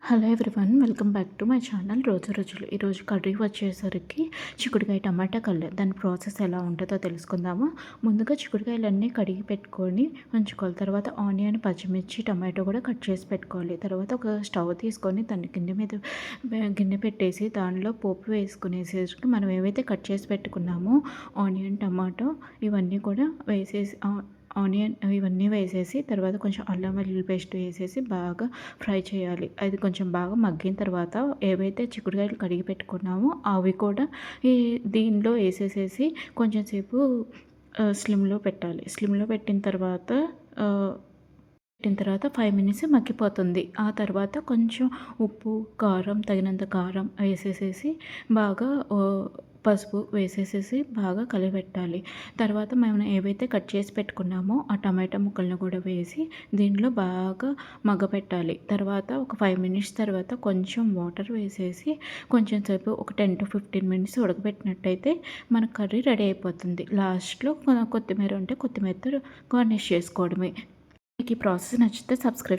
Hello everyone, welcome back to my channel రోజు రోజులు. ఈరోజు కర్రీ వచ్చేసరికి చిక్కుడుకాయ టమాటా కర్రీ. దాని ప్రాసెస్ ఎలా ఉంటుందో తెలుసుకుందాము. ముందుగా చిక్కుడుకాయలన్నీ కడిగి పెట్టుకొని ఉంచుకోవాలి. తర్వాత ఆనియన్, పచ్చిమిర్చి, టమాటో కూడా కట్ చేసి పెట్టుకోవాలి. తర్వాత ఒక స్టవ్ తీసుకొని దాన్ని గిన్నె పెట్టేసి దానిలో పోపు వేసుకునేసరికి మనం ఏవైతే కట్ చేసి పెట్టుకున్నామో ఆనియన్, టమాటో ఇవన్నీ కూడా వేసేసి ఆనియన్ ఇవన్నీ వేసేసి తర్వాత కొంచెం అల్లం వెల్లుల్లి పేస్ట్ వేసేసి బాగా ఫ్రై చేయాలి. అది కొంచెం బాగా మగ్గిన తర్వాత ఏవైతే చిక్కుడుకాయలు కడిగి పెట్టుకున్నామో అవి కూడా దీనిలో వేసేసేసి కొంచెం సేపు స్లిమ్లో పెట్టాలి. స్లిమ్లో పెట్టిన తర్వాత 5 మినిట్స్ మగ్గిపోతుంది. ఆ తర్వాత కొంచెం ఉప్పు, కారం తగినంత కారం వేసేసేసి బాగా పసుపు వేసేసేసి బాగా కలిపెట్టాలి. తర్వాత మనం ఏవైతే కట్ చేసి పెట్టుకున్నామో ఆ టమాటా ముక్కలను కూడా వేసి దీనిలో బాగా మగ్గపెట్టాలి. తర్వాత ఒక 5 మినిట్స్ తర్వాత కొంచెం వాటర్ వేసేసి కొంచెం సేపు ఒక 10 to 15 మినిట్స్ ఉడకబెట్టినట్టయితే మన కర్రీ రెడీ అయిపోతుంది. లాస్ట్లో కొత్తిమీర ఉంటే కొత్తిమీరతో గార్నిష్ చేసుకోవడమే. మీకు ఈ ప్రాసెస్ నచ్చితే సబ్స్క్రైబ్